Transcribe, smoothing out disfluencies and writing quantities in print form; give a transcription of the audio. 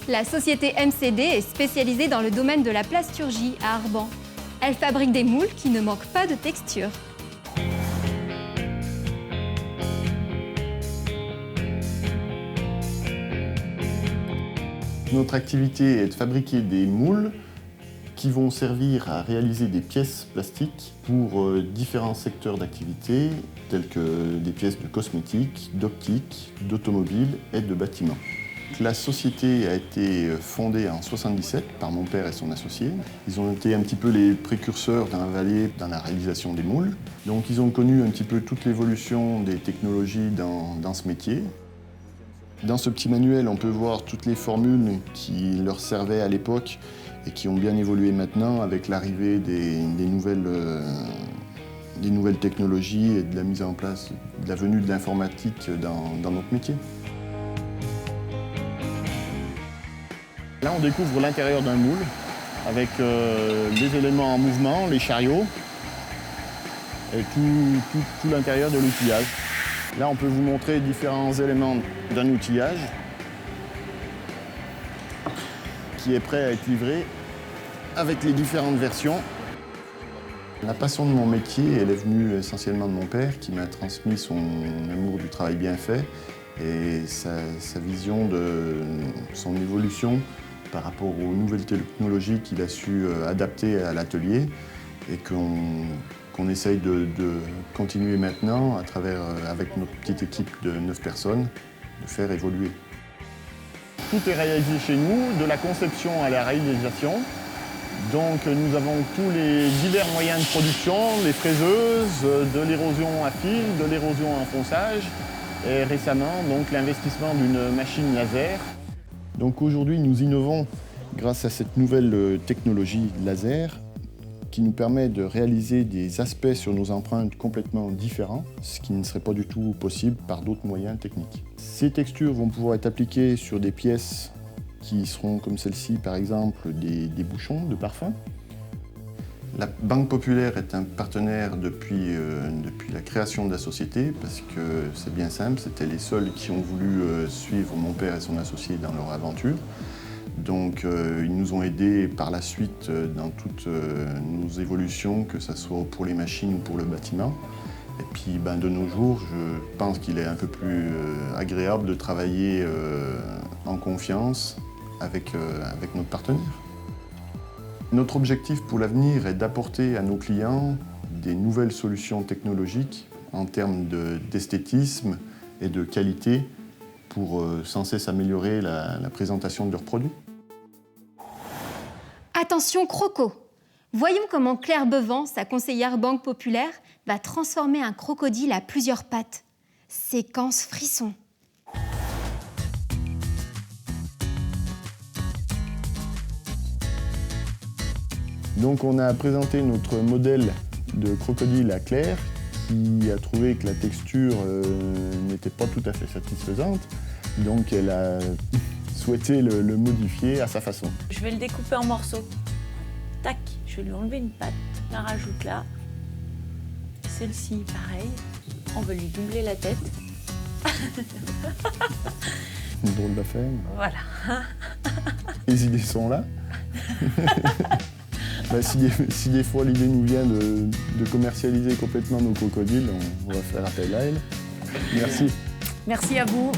La société MCD est spécialisée dans le domaine de la plasturgie à Arban. Elle fabrique des moules qui ne manquent pas de texture. Notre activité est de fabriquer des moules qui vont servir à réaliser des pièces plastiques pour différents secteurs d'activité, tels que des pièces de cosmétiques, d'optique, d'automobile et de bâtiments. La société a été fondée en 1977 par mon père et son associé. Ils ont été un petit peu les précurseurs dans la vallée dans la réalisation des moules. Donc ils ont connu un petit peu toute l'évolution des technologies dans ce métier. Dans ce petit manuel, on peut voir toutes les formules qui leur servaient à l'époque et qui ont bien évolué maintenant avec l'arrivée des nouvelles technologies et de la mise en place, de la venue de l'informatique dans notre métier. Là, on découvre l'intérieur d'un moule avec les éléments en mouvement, les chariots et tout l'intérieur de l'outillage. Là, on peut vous montrer différents éléments d'un outillage qui est prêt à être livré avec les différentes versions. La passion de mon métier, elle est venue essentiellement de mon père qui m'a transmis son amour du travail bien fait et sa vision de son évolution par rapport aux nouvelles technologies qu'il a su adapter à l'atelier et qu'on essaye de continuer maintenant à travers, avec notre petite équipe de 9 personnes, de faire évoluer. Tout est réalisé chez nous, de la conception à la réalisation. Donc nous avons tous les divers moyens de production, les fraiseuses, de l'érosion à fil, de l'érosion en ponçage et récemment donc l'investissement d'une machine laser. Donc aujourd'hui nous innovons grâce à cette nouvelle technologie laser qui nous permet de réaliser des aspects sur nos empreintes complètement différents, ce qui ne serait pas du tout possible par d'autres moyens techniques. Ces textures vont pouvoir être appliquées sur des pièces qui seront comme celle-ci, par exemple, des bouchons de parfum. La Banque Populaire est un partenaire depuis la création de la société parce que c'est bien simple, c'était les seuls qui ont voulu suivre mon père et son associé dans leur aventure. Donc ils nous ont aidés par la suite dans toutes nos évolutions, que ce soit pour les machines ou pour le bâtiment. Et puis de nos jours, je pense qu'il est un peu plus agréable de travailler en confiance avec notre partenaire. Notre objectif pour l'avenir est d'apporter à nos clients des nouvelles solutions technologiques en termes d'esthétisme et de qualité pour sans cesse améliorer la présentation de leurs produits. Attention croco! Voyons comment Claire Bevan, sa conseillère Banque Populaire, va transformer un crocodile à plusieurs pattes. Séquence frisson. Donc on a présenté notre modèle de crocodile à Claire qui a trouvé que la texture n'était pas tout à fait satisfaisante. Donc elle a souhaité le modifier à sa façon. Je vais le découper en morceaux. Tac, je vais lui enlever une patte, la rajoute là. Celle-ci, pareil. On va lui doubler la tête. Une drôle d'affaire. Voilà. Les idées sont là. Si des fois l'idée nous vient de commercialiser complètement nos crocodiles, on va faire appel à elle. Merci. Merci à vous.